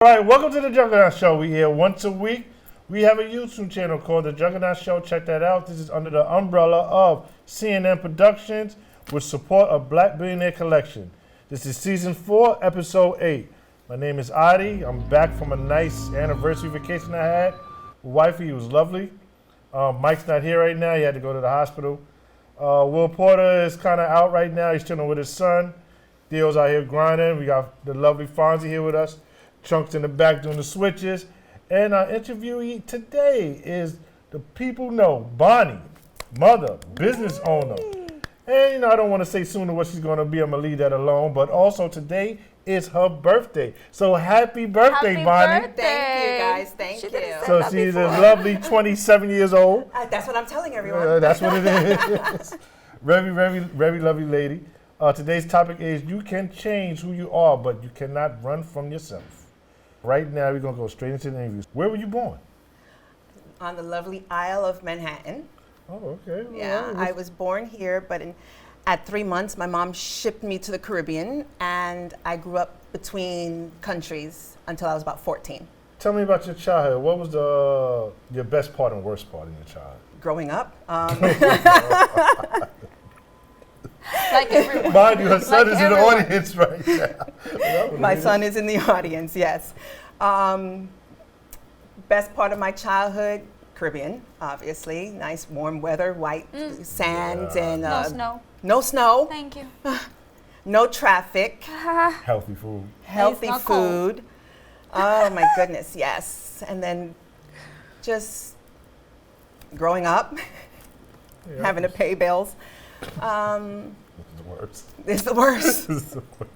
All right, welcome to the Juggernaut Show. We here once a week. We have a YouTube channel called the Juggernaut Show. Check that out. This is under the umbrella of CNN Productions with support of Black Billionaire Collection. This is season 4, episode 8. My name is Adi. I'm back from a nice anniversary vacation I had with wifey. It was lovely. Mike's not here right now. He had to go to the hospital. Will Porter is kind of out right now. He's chilling with his son. Theo's out here grinding. We got the lovely Fonzie here with us. Chunks in the back doing the switches. And our interviewee today is the people know Bonnie, mother, business owner. And I don't want to say sooner what she's going to be. I'm going to leave that alone. But also today is her birthday. So happy birthday, Bonnie. Birthday. Thank you, guys. Thank you. So she's a lovely 27 years old. That's what I'm telling everyone. That's what it is. Very lovely lady. Today's topic is you can change who you are, but you cannot run from yourself. Right now, we're going to go straight into the interviews. Where were you born? On the lovely Isle of Manhattan. Oh, okay. Yeah, I was born here, but at 3 months, my mom shipped me to the Caribbean, and I grew up between countries until I was about 14. Tell me about your childhood. What was your best part and worst part in your childhood? Growing up. Like everyone. Mind you, her son Like is in the everyone. audience right now. My son is in the audience, yes. Best part of my childhood, Caribbean, obviously. Nice warm weather, white sands, and No snow. no snow, Thank you. no traffic, Healthy food. healthy not cold. food. Oh my goodness, yes. And then just growing up, Yeah, having to pay bills. This is the worst. It's the worst. This is the worst.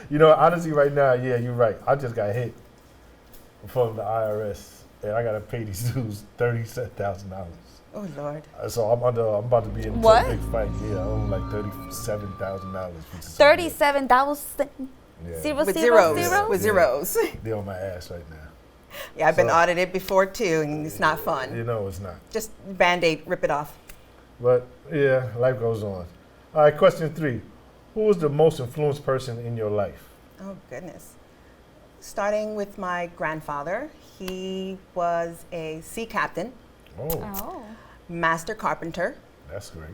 You know, honestly, right now, yeah, you're right. I just got hit from the IRS, and I got to pay these dudes $37,000. Oh Lord. So I'm about to be in What? a big fight. Yeah, I owe like $37,000. which is 37, that was Yeah. zero, With zero, zeros. zero? With Yeah. zeros. They're on my ass right now. Yeah, I've been So- audited before too, and it's not fun. You know it's not. Just Band-Aid, rip it off. But yeah, life goes on. All right, question 3. Who was the most influenced person in your life? Oh, goodness. Starting with my grandfather, he was a sea captain, Oh, Oh. master carpenter. that's great.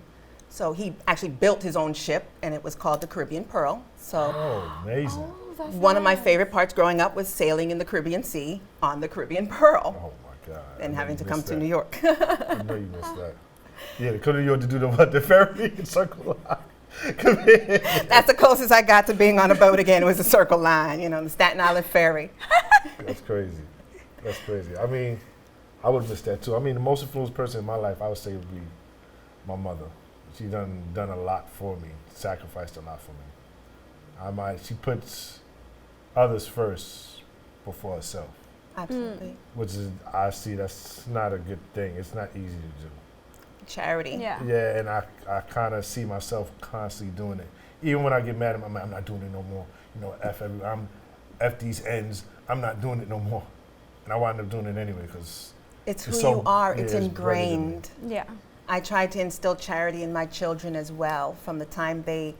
So he actually built his own ship, and it was called the Caribbean Pearl. So Oh, amazing. Oh, that's one of my nice. favorite parts growing up was sailing in the Caribbean Sea on the Caribbean Pearl Oh my God. I and know having you to come missed to that. New York. I know you missed that. Yeah, they could have to do the ferry and circle line. Come here. That's the closest I got to being on a boat again. It was the Circle Line, the Staten Island Ferry. That's crazy. That's crazy. I mean, I would miss that too. I mean, the most influenced person in my life, I would say, would be my mother. She done a lot for me, sacrificed a lot for me. She puts others first before herself, Absolutely. which is, I see that's not a good thing. It's not easy to do. Charity. Yeah. Yeah, and I kind of see myself constantly doing it. Even when I get mad at my man, I'm not doing it no more. F these ends. I'm not doing it no more. And I wind up doing it anyway because It's who It's so- you are. yeah, It's it's bred in me. ingrained. Yeah. I tried to instill charity in my children as well. From the time they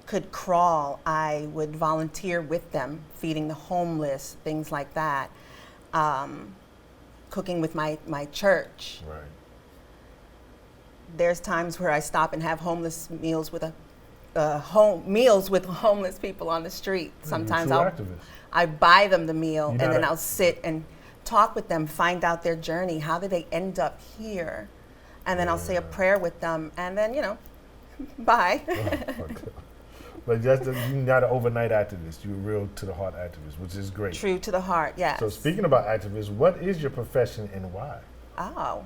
could crawl, I would volunteer with them, feeding the homeless, things like that. Cooking with my church. right. There's times where I stop and have homeless meals with meals with homeless people on the street. Sometimes You're a true activist. I buy them the meal, You're and not then a- I'll sit and talk with them, find out their journey. How did they end up here? And then I'll say a Yeah. prayer with them, and then, bye. Oh, my God. But you're not an overnight activist. You're a real to the heart activist, which is great. True to the heart, yes. So speaking about activists, what is your profession and why? Oh,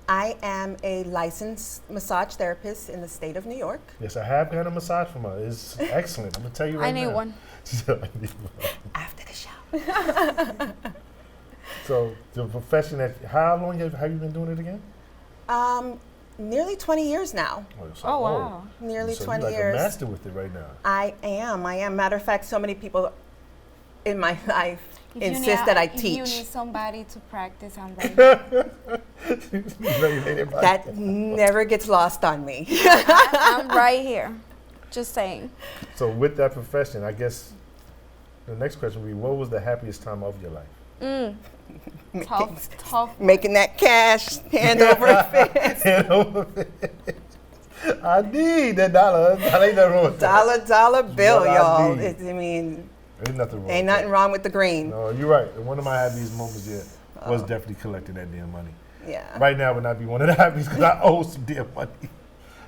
I am a licensed massage therapist in the state of New York. Yes, I have gotten a massage from her. It's excellent. I'm gonna tell you right I now. need one. I need one. After the show. So the profession how long have you been doing it again? Nearly 20 years now. So, Oh, wow. Nearly so 20 you're like years. a master with it right now. I am. Matter of fact, so many people in my life If you insist that I If you teach. need somebody to practice, I'm ready. That never gets lost on me. I'm right here. Just saying. So with that profession, I guess the next question would be, what was the happiest time of your life? Tough. Making that cash hand over fist. I need that dollar. That ain't nothing wrong with that. Dollar bill, What I y'all. need. I mean, Ain't nothing wrong. ain't with nothing wrong with the green. that. No, you're right. One of my happiest moments yet was definitely collecting that damn money. Yeah. Right now would not be one of the happiest because I owe some damn money.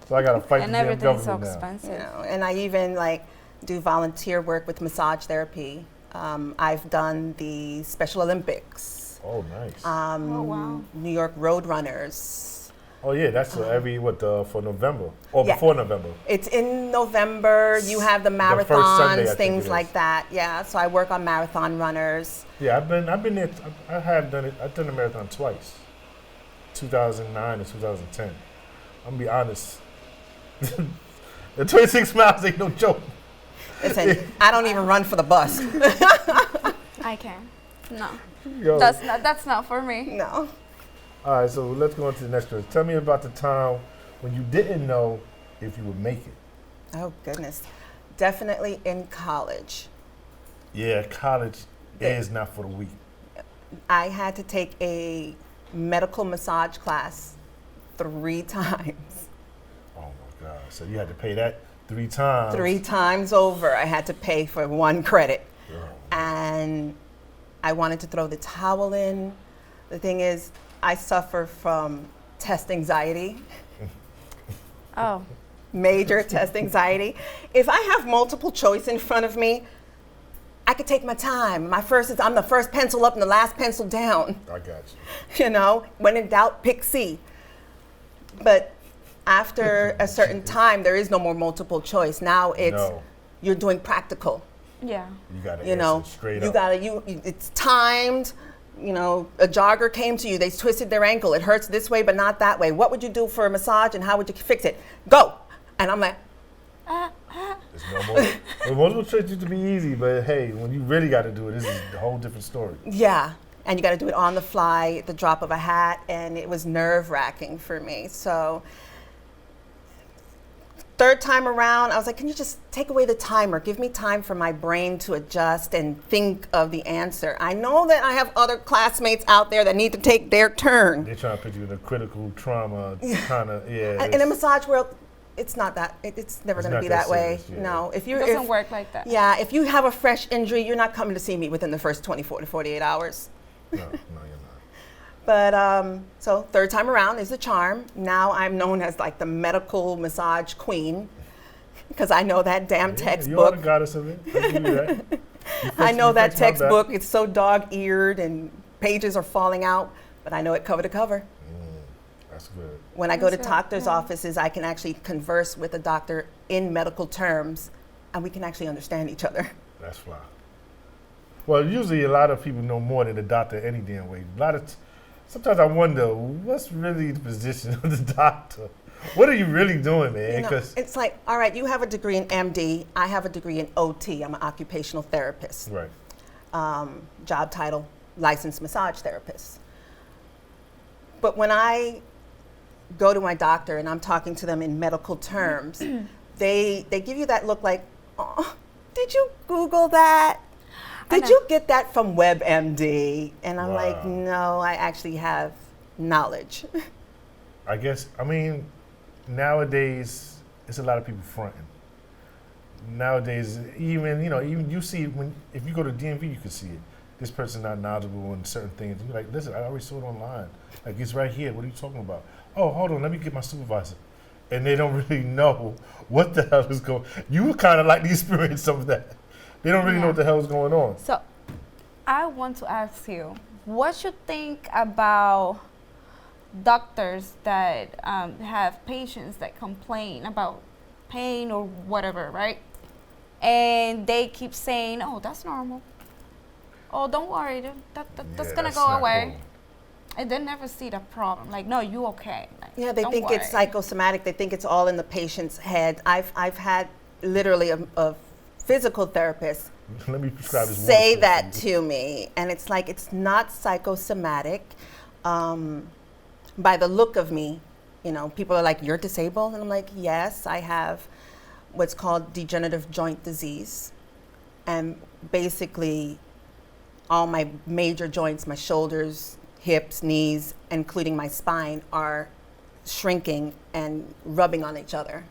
So I got to fight And the damn everything's so government now. expensive. You know, and I even like do volunteer work with massage therapy. I've done the Special Olympics, Oh, nice. Oh, wow. New York Road Runners. Oh yeah, that's for November or Yeah. before November. It's in November. You have the first Sunday, I marathons, think things it like is. that. Yeah, so I work on marathon runners. Yeah, I've been there. I have done it. I've done the marathon twice, 2009 and 2010. I'm gonna be honest. The 26 miles ain't no joke. Listen, I don't even run for the bus. I can. No, Yo. that's not for me. No. All right, so let's go on to the next one. Tell me about the time when you didn't know if you would make it. Oh, goodness. Definitely in college. Yeah, college is not for the weak. I had to take a medical massage class 3 times. Oh my God! So you had to pay that 3 times. 3 times over, I had to pay for 1 credit. Yo. And I wanted to throw the towel in. The thing is, I suffer from test anxiety, Oh, major test anxiety. If I have multiple choice in front of me, I could take my time. I'm the first pencil up and the last pencil down. I got you. You know, when in doubt, pick C. But after a certain time, there is no more multiple choice. Now it's No. you're doing practical. yeah. You got to You know, answer straight you up. gotta it's timed. You know, a jogger came to you, they twisted their ankle. It hurts this way, but not that way. What would you do for a massage and how would you fix it? Go. And I'm like, It's no more. Well, multiple choice used to be easy, but hey, when you really got to do it, this is a whole different story. yeah. And you got to do it on the fly, at the drop of a hat, and it was nerve-wracking for me. So, 3rd time around, I was like, can you just take away the timer? Give me time for my brain to adjust and think of the answer. I know that I have other classmates out there that need to take their turn. They're trying to put you in a critical trauma kind of, yeah. In a massage world, it's not that. It's never It's going to not be that that way. serious, yeah. No, if you It doesn't work like that. Yeah, if you have a fresh injury, you're not coming to see me within the first 24 to 48 hours. No, you're not. But so 3rd time around is the charm. Now I'm known as like the medical massage queen because I know that damn Yeah, you are textbook. the goddess of it. I give you that. You I fixed- know you that fixed my back. textbook. It's so dog-eared and pages are falling out, but I know it cover to cover. That's good. When I go to That's good, doctors' yeah. offices, I can actually converse with a doctor in medical terms, and we can actually understand each other. That's fly. Well, usually a lot of people know more than the doctor any damn way. Sometimes I wonder, what's really the position of the doctor? What are you really doing, man? You know, 'Cause- it's like, all right, you have a degree in MD. I have a degree in OT. I'm an occupational therapist. right. Job title, licensed massage therapist. But when I go to my doctor and I'm talking to them in medical terms, they give you that look like, oh, did you Google that? I Did know. you get that from WebMD? And I'm like, Wow. no, I actually have knowledge. I guess, I mean, nowadays, it's a lot of people fronting. Nowadays, even you see, if you go to DMV, you can see it. This person's not knowledgeable in certain things. You're like, listen, I already saw it online. Like, it's right here. What are you talking about? Oh, hold on, let me get my supervisor. And they don't really know what the hell is going on. You would kind of like to experience some of that. They don't really know Yeah. what the hell is going on. So, I want to ask you, what you think about doctors that have patients that complain about pain or whatever, right? And they keep saying, "Oh, that's normal. Oh, don't worry, that's Yeah, gonna that's go not away." cool. And they never see the problem. Like, no, you okay? Like, Yeah, they don't think it's worry. psychosomatic. They think it's all in the patient's head. I've had literally a physical therapist Let me prescribe this say water that for you. to me, and it's like it's not psychosomatic. By the look of me, people are like, "You're disabled," and I'm like, "Yes, I have what's called degenerative joint disease." and basically all my major joints, my shoulders, hips, knees, including my spine, are shrinking and rubbing on each other.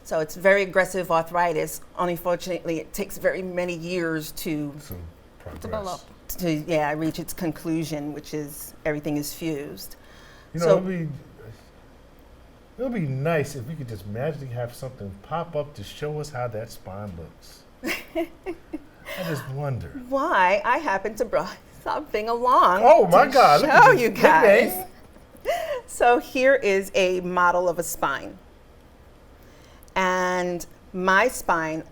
So it's very aggressive arthritis. Unfortunately, it takes very many years to Some progress. Develop. reach its conclusion, which is everything is fused. You know, So- it'll be nice if we could just magically have something pop up to show us how that spine looks. I just wonder. Why I happen to brought something along. Oh my to God! Look at Show this you big guys. name. So here is a model of a spine. And my spine,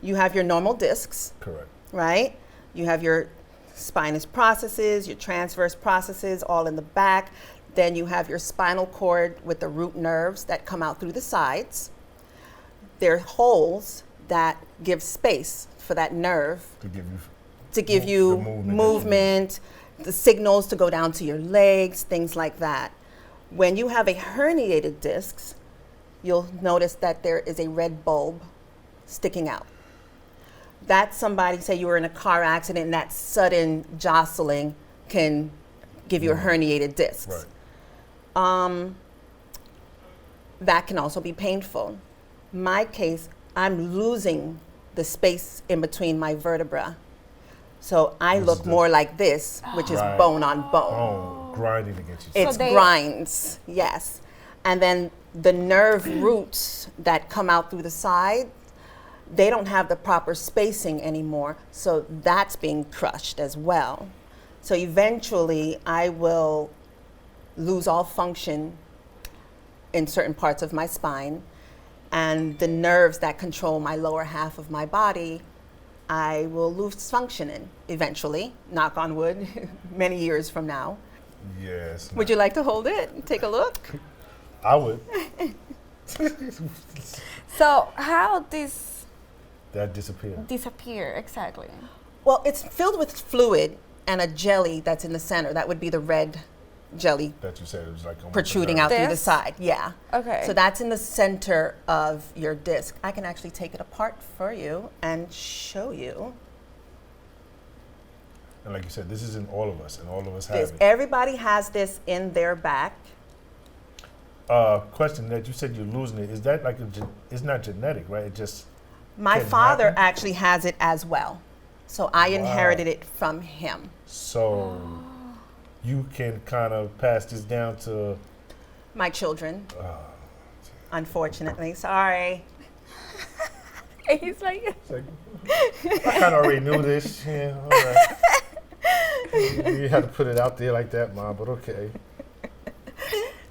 you have your normal discs, Correct. right? You have your spinous processes, your transverse processes all in the back. Then you have your spinal cord with the root nerves that come out through the sides. There are holes that give space for that nerve To give you. to give The you movement that you movement, the signals to go down to your legs, things like that. When you have a herniated disc, you'll notice that there is a red bulb sticking out. That's somebody, say you were in a car accident and that sudden jostling can give you a herniated disc. Right. That can also be painful. My case, I'm losing the space in between my vertebra. So I This look is more like this, which is Right. bone on bone. Oh, grinding against you. It's they- grinds, yes. And then the nerve roots that come out through the side, they don't have the proper spacing anymore. So that's being crushed as well. So eventually I will lose all function in certain parts of my spine. And the nerves that control my lower half of my body, I will lose function in eventually, knock on wood, many years from now. Yes. Would you like to hold it and take a look? I would. So how this That disappeared. disappear exactly? Well, it's filled with fluid and a jelly that's in the center. That would be the red jelly That you said it was like almost protruding a out nerve. through the This? side. Yeah. Okay. So that's in the center of your disc. I can actually take it apart for you and show you. And like you said, this is in all of us, and all of us have This. it. Everybody has this in their back. Question that you said you're losing it. Is that like it's not genetic, right? It just My Can father happen? actually has it as well. So I Wow. inherited it from him. so you can kind of pass this down to. My children. Unfortunately. Sorry. He's like, It's like, I kind of already knew this. Yeah, all right. You had to put it out there like that, Mom, but okay.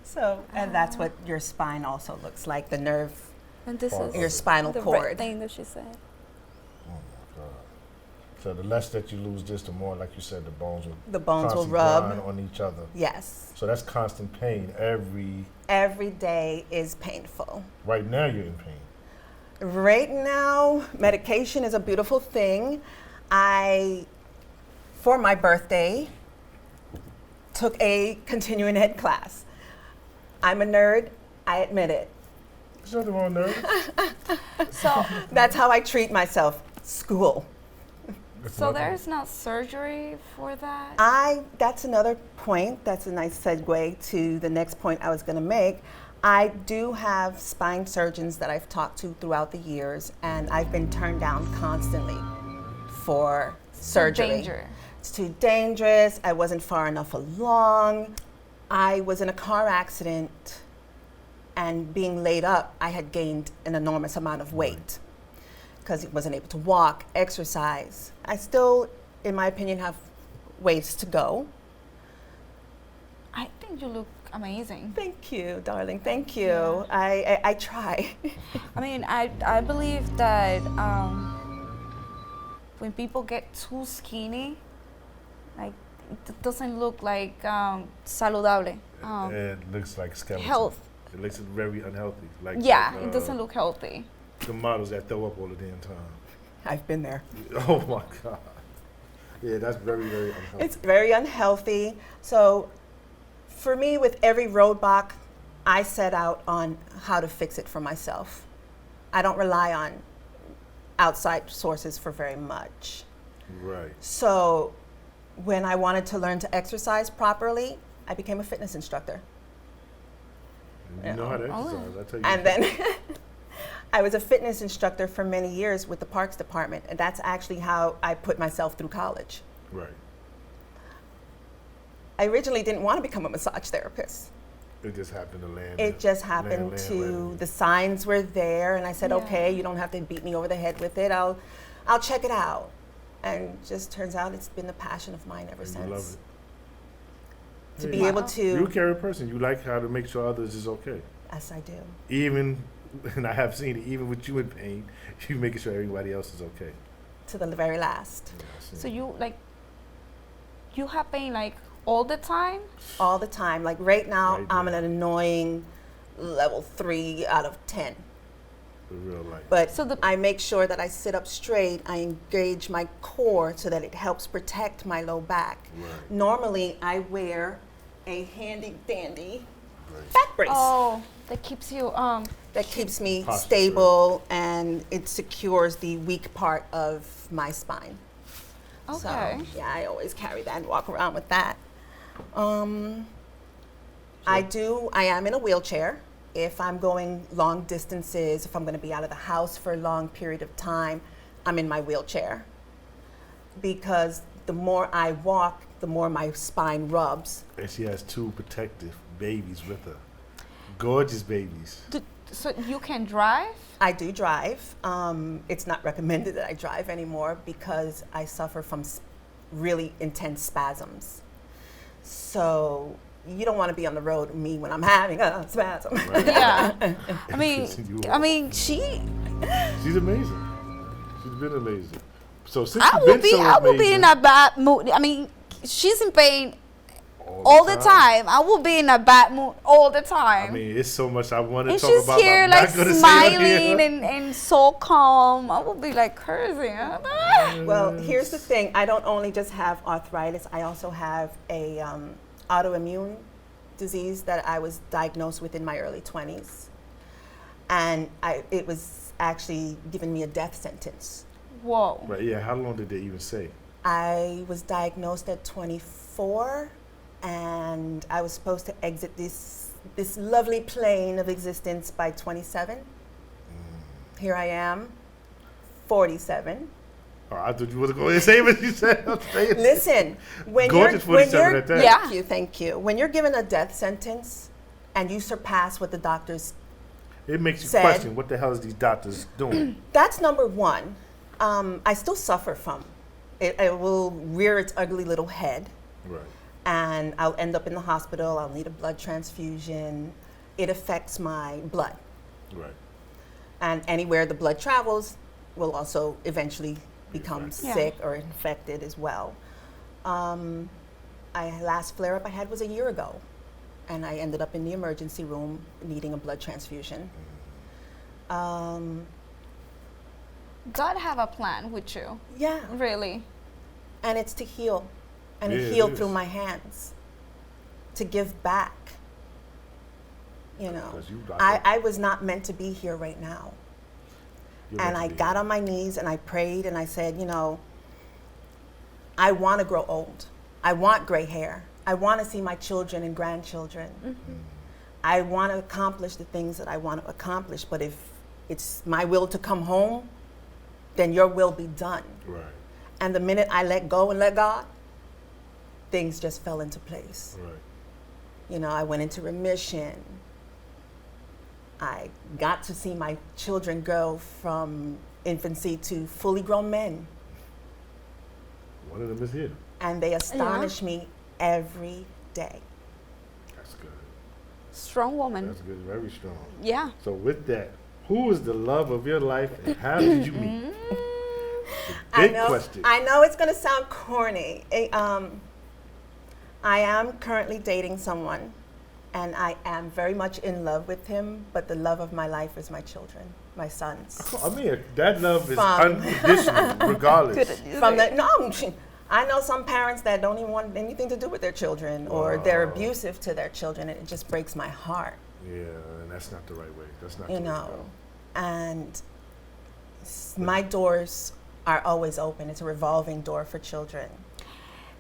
So, and that's what your spine also looks like, the nerve, and this Your is your spinal the red cord. thing that she said. Oh my God. So the less that you lose this, the more, like you said, the bones will The bones will constantly rub. grind on each other. Yes. So that's constant pain. Every day is painful. Right now you're in pain. Right now, medication is a beautiful thing. For my birthday, took a continuing ed class. I'm a nerd, I admit it. There's nothing wrong with nerves. So, That's how I treat myself, school. so there's not surgery for that? That's another point. That's a nice segue to the next point I was going to make. I do have spine surgeons that I've talked to throughout the years, and I've been turned down constantly for surgery. Danger. It's too dangerous. I wasn't far enough along. I was in a car accident, and being laid up, I had gained an enormous amount of weight because I wasn't able to walk, exercise. I still, in my opinion, have ways to go. I think you look amazing. Thank you, darling. Thank you. Yeah. I try. I mean, I believe that when people get too skinny, like it doesn't look like saludable. It looks like skeleton. Health. It looks very unhealthy. Like Yeah, it doesn't look healthy. the models that throw up all the damn time. I've been there. Oh my God. Yeah, that's very, very unhealthy. It's very unhealthy. So, for me, with every roadblock, I set out on how to fix it for myself. I don't rely on outside sources for very much. Right. So when I wanted to learn to exercise properly, I became a fitness instructor. And you know how to Oh. exercise. I tell you. And then I was a fitness instructor for many years with the Parks Department, and that's actually how I put myself through college. Right. I originally didn't want to become a massage therapist. It just happened to land. It just happened to, the signs were there, and I said, Yeah. okay, you don't have to beat me over the head with it. I'll check it out. And just turns out it's been the passion of mine ever And since. you love it. To Yeah, be you- able You're a to, caring person. You like how to make sure others is okay. yes, I do. Even, and I have seen it, even with you in pain, you making sure everybody else is okay. To the very last, Yeah, I've seen So it. you have pain like all the time? all the time. Like right now, Right I'm now. an annoying level 3 out of 10. For real life. But So I make sure that I sit up straight. I engage my core so that it helps protect my low back. Right. Normally, I wear a handy dandy Right. back brace Oh, that keeps you that keeps me Posture, stable and it secures the weak part of my spine. okay. So, yeah, I always carry that and walk around with that. I am in a wheelchair. If I'm going long distances, if I'm going to be out of the house for a long period of time, I'm in my wheelchair. Because the more I walk, the more my spine rubs. And she has 2 protective babies with her. Gorgeous babies. So you can drive? I do drive. It's not recommended that I drive anymore because I suffer from really intense spasms. So you don't want to be on the road with me when I'm having a spasm. Right. Yeah. You I mean, she. She's amazing. She's been amazing. So since I you've will been be. so I will be in amazing a bad mood. I mean, she's in pain all the time. I will be in a bad mood all the time. I mean, it's so much I want to and talk she's about. here I'm like not gonna say it smiling here. and so calm. I will be like cursing. Well, here's the thing. I don't only just have arthritis. I also have a autoimmune disease that I was diagnosed with in my early 20s. And it was actually giving me a death sentence. Whoa. Right, yeah, how long did they even say? I was diagnosed at 24, and I was supposed to exit this lovely plane of existence by 27. Here I am, 47. Oh, I thought you was going to say what you said. I'm saying. Listen, when Gorgeous you're, when 47 you're at that. Yeah. thank you. When you're given a death sentence and you surpass what the doctors, It makes you said- question what the hell is these doctors doing? that's number one. I still suffer from it. It will rear its ugly little head. Right. And I'll end up in the hospital. I'll need a blood transfusion. It affects my blood. Right. And anywhere the blood travels will also eventually become Infected. Yeah. sick or infected as well. Last flare up I had was a year ago. And I ended up in the emergency room needing a blood transfusion. God have a plan with you. Yeah. Really. And it's to heal. And Yeah, it it healed is. through my hands. To give back. You know. 'Cause you- I was not meant to be here right now. You're And meant I to be got here. on my knees and I prayed and I said, you know, I want to grow old. I want gray hair. I want to see my children and grandchildren. I want to accomplish the things that I want to accomplish. But if it's my will to come home, then your will be done. Right. And the minute I let go and let God, things just fell into place. Right. You know, I went into remission. I got to see my children go from infancy to fully grown men. One of them is here. And they astonish me every day. That's good. Strong woman. That's good. Very strong. Yeah. So with that, who is the love of your life and how did you meet? The big question. I know it's going to sound corny. I am currently dating someone, and I am very much in love with him, but the love of my life is my children, my sons. I mean, that love is Fun. unconditional, regardless. From the no, I know some parents that don't even want anything to do with their children, or they're Wow. abusive to their children, and it just breaks my heart, Yeah, and that's not the right way. That's not you the way to know. go. And My doors are always open. It's a revolving door for children.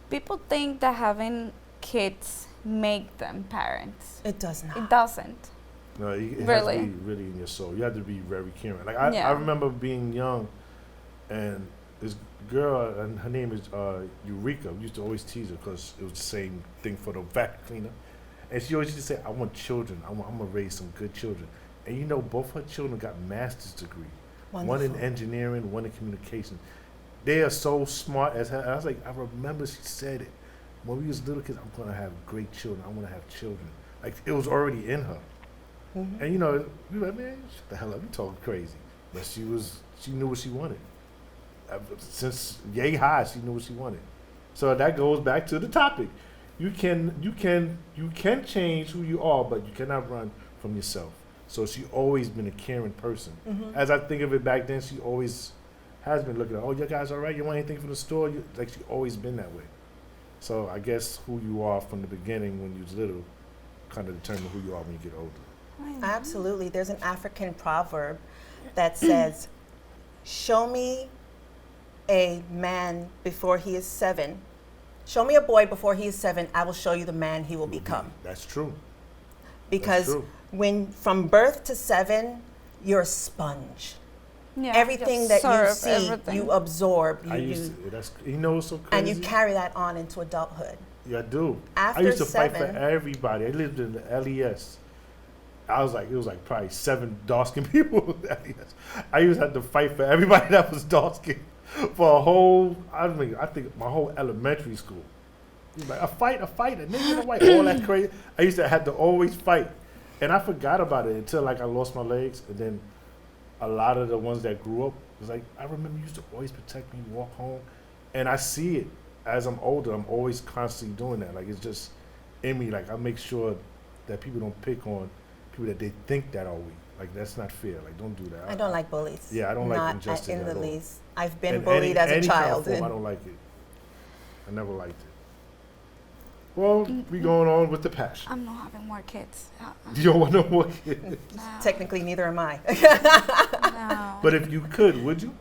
People think that having kids make them parents. It does not. It doesn't. No, it has Really? to be really in your soul. You have to be very caring. Like I Yeah. remember being young, and this girl, and her name is Eureka. We used to always tease her because it was the same thing for the vacuum cleaner. And she always used to say, "I want children. I'm gonna raise some good children." And you know, both her children got master's degree. One in Wonderful. engineering, one in communication. They are so smart as hell. And I was like, I remember she said it when we was little kids. I'm gonna have great children. I want to have children. Like it was already in her. Mhm. And you know, we were like, man, shut the hell up, you talking crazy. But she knew what she wanted. Since yay high, she knew what she wanted. So that goes back to the topic. You can change who you are, but you cannot run from yourself. So she always been a caring person. Mhm. As I think of it back then, she always has been looking at, oh, you guys all right? You want anything from the store? Like she always been that way. So I guess who you are from the beginning when you was little kind of determine who you are when you get older. Absolutely. There's an African proverb that says, show me a man before he is 7. Show me a boy before he is 7. I will show you the man he will become. That's true. Because true. when from birth to 7, you're a sponge. Yeah, Everything just that you serve see, everything. you absorb. I used to, that's you know what's so crazy? and you carry that on into adulthood. Yeah, I do. After I used to fight for 7, everybody. I lived in the LES. It was like probably 7 dark-skinned people in LES. I used to have to fight for everybody that was dark-skinned for a whole, I think my whole elementary school. It was like, a fight, a nigga and a white, all that crazy. I used to have to always fight. And I forgot about it until like I lost my legs. And then a lot of the ones that grew up, was like, I remember you used to always protect me, walk home. And I see it as I'm older. I'm always constantly doing that. Like it's just in me. Like I make sure that people don't pick on people that they think that are weak. Like that's not fair. Like don't do that. I don't like bullies. Yeah, I don't like Not injustice in the at all. least. I've been And bullied as a any kind of child. form, and I don't like it. I never liked it. Well, we going on with the passion. I'm not having more kids. You don't want no more kids. No. Technically, neither am I. No. But if you could, would you?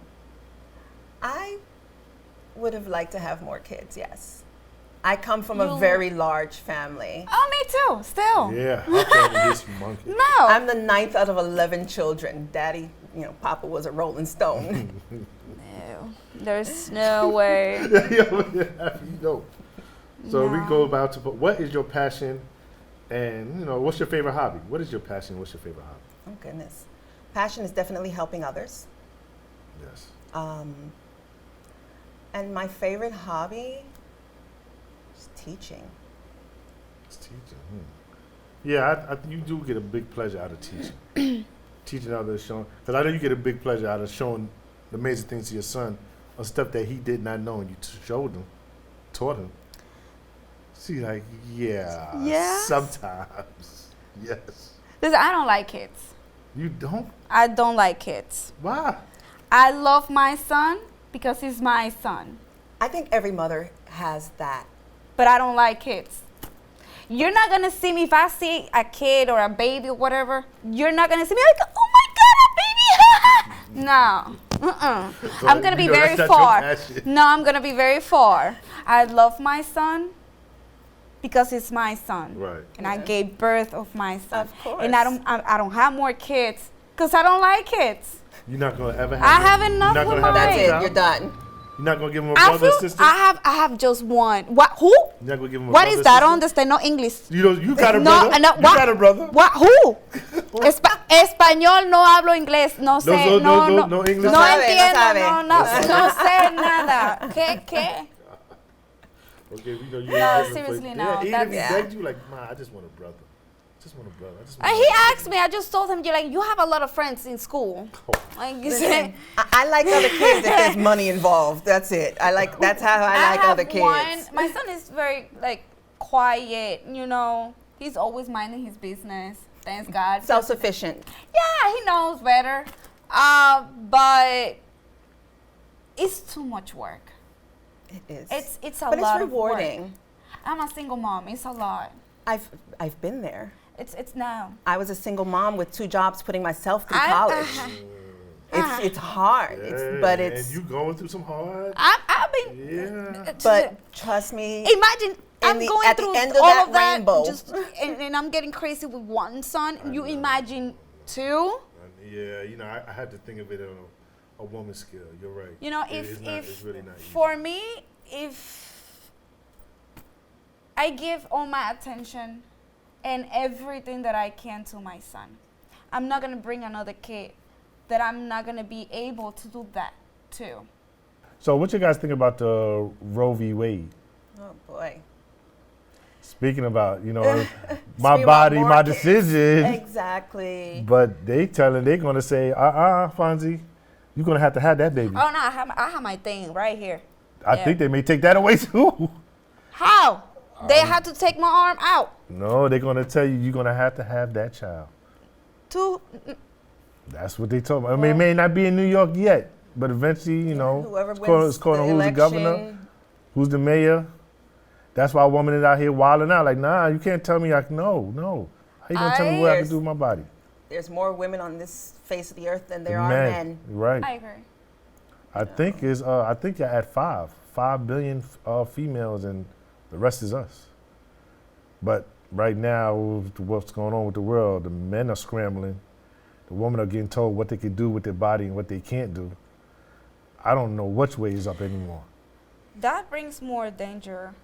I would have liked to have more kids, yes. I come from a You- very large family. Oh, me too. Still. Yeah, our family is monkey. No. I'm the 9th out of 11 children. Daddy, Papa was a Rolling Stone. No. There's no way. You know. So we No. go about to, what is your passion and, what's your favorite hobby? What is your passion? What's your favorite hobby? Oh, goodness. Passion is definitely helping others. Yes. And my favorite hobby is teaching. It's teaching. Yeah, I think you do get a big pleasure out of teaching. Teaching others, showing, because I know you get a big pleasure out of showing the amazing things to your son on stuff that he did not know and you showed him, taught him. See, like, yeah, Yes. sometimes, yes. Listen, I don't like kids. You don't? I don't like kids. Why? I love my son because he's my son. I think every mother has that. But I don't like kids. You're not gonna see me if I see a kid or a baby or whatever. You're not gonna see me like, oh my god, a baby! No, So I'm gonna be you know very that's not your far. passion. No, I'm gonna be very far. I love my son because he's my son, Right. and I gave birth of my son. Of course. And I don't have more kids because I don't like kids. You're not going to ever have I have enough you're not with gonna have mine. That's a it. child? You're done. You're not going to give him a I brother or feel sister? I have just one. What? Who? You're not going to give him a What brother is or that? I sister? don't understand. No English. You got a No, brother? no, You what? got a brother? What? Who? Español no hablo inglés. No sé. no English. No No sabe, no entiendo. sabe. No sé nada. ¿Qué? Okay, we know you No, ain't looking seriously, for, no, Yeah, even if he that's- begged you, like, Ma, I just want a brother. Just want a brother. I just want And a he brother. asked me. I just told him, you have a lot of friends in school. Like you said. I like other kids if there's money involved. That's it. That's how I like have other kids. one. My son is very quiet. He's always minding his business. Thanks God. Self-sufficient. Yeah, he knows better. But it's too much work. It is. It's a but lot it's of work. rewarding. I'm a single mom. It's a lot. I've been there. It's now. I was a single mom with 2 jobs, putting myself through I- college. It's hard. And you going through some hard. I've been. Yeah. But trust me. Imagine I'm going at through the end of all that of that, rainbow. and I'm getting crazy with one son. You imagine two? Yeah, I had to think of it on a woman's scale. You're right. It's really not easy. For me, if I give all my attention and everything that I can to my son, I'm not gonna bring another kid that I'm not gonna be able to do that to. So, what you guys think about the Roe v. Wade? Oh boy. Speaking about, my Speaking body, about my more kids. decision. Exactly. But they're going to say, Fonzie, you're going to have that baby. Oh no, I have my thing right here. I think they may take that away too. How? They had to take my arm out. No, they're going to tell you you're going to have that child. That's what they told me. I mean, it may not be in New York yet, but eventually, whoever it's wins called the who's election, the governor, who's the mayor. That's why a woman is out here wilding out. Like, nah, you can't tell me. No. How you gonna tell me what I can do with my body? There's more women on this face of the earth than there are men. Right. I agree. I think you're at 5 billion females, and the rest is us. But right now, with what's going on with the world, the men are scrambling. The women are getting told what they can do with their body and what they can't do. I don't know which way is up anymore. That brings more danger.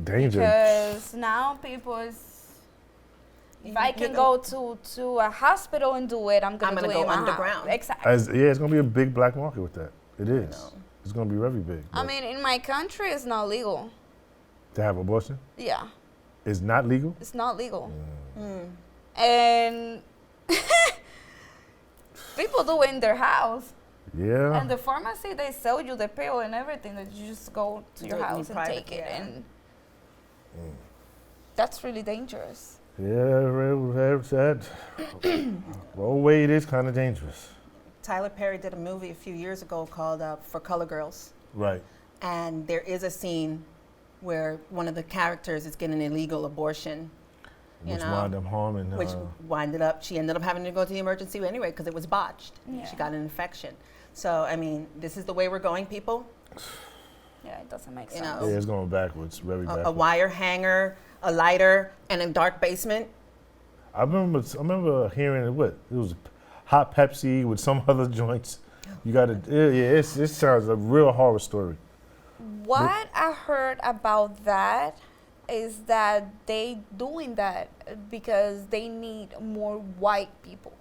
Danger. Because now people if I can go to a hospital and do it, I'm gonna do it go in my underground. house. Exactly. It's gonna be a big black market with that. It is. It's gonna be very big. I mean, in my country, it's not legal. To have abortion? Yeah, It's not legal? it's not legal. And people do it in their house. Yeah. And the pharmacy, they sell you the pill and everything that you just go to your Do it in house and private, take it. yeah. And that's really dangerous. Yeah, sad. Roe Wade is kind of dangerous. Tyler Perry did a movie a few years ago called For Color Girls. Right. And there is a scene where one of the characters is getting an illegal abortion. Which wound up harming She ended up having to go to the emergency anyway because it was botched. Yeah. She got an infection. So, I mean, this is the way we're going, people. Yeah, it doesn't make You sense. know. Yeah, it's going backwards, very backwards. A wire hanger, a lighter, and a dark basement. I remember hearing it was hot Pepsi with some other joints. You got to, it sounds a real horror story. What I heard about that is that they doing that because they need more white people.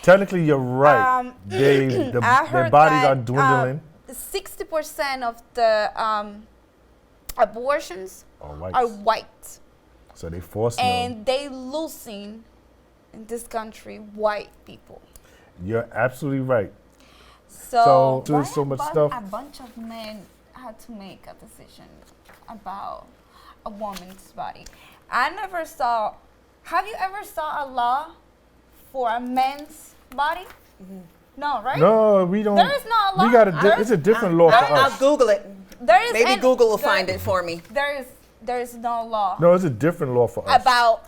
Technically, you're right. I Their heard bodies that, are dwindling. 60% of the abortions are white. So they forcing them. And they losing in this country white people. You're absolutely right. So doing so much stuff. A bunch of men had to make a decision about a woman's body. I never saw. Have you ever saw a law for a man's body? Mm-hmm. No, right? No, we don't. There is no law. It's a different law for us. I'll Google it. Maybe Google will find it for me. There is no law. No, it's a different law for us. About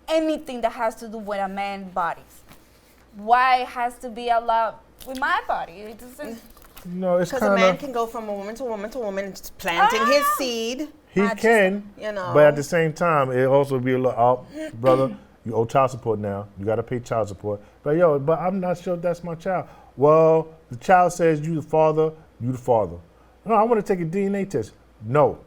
anything that has to do with a man's body. Why it has to be a law with my body? It doesn't. No, it's because kind a of. man can go from woman to woman, planting his seed. He can, but at the same time, it also be a little, brother, you owe child support now. You got to pay child support. But I'm not sure if that's my child. Well, the child says you the father. No, I want to take a DNA test. No,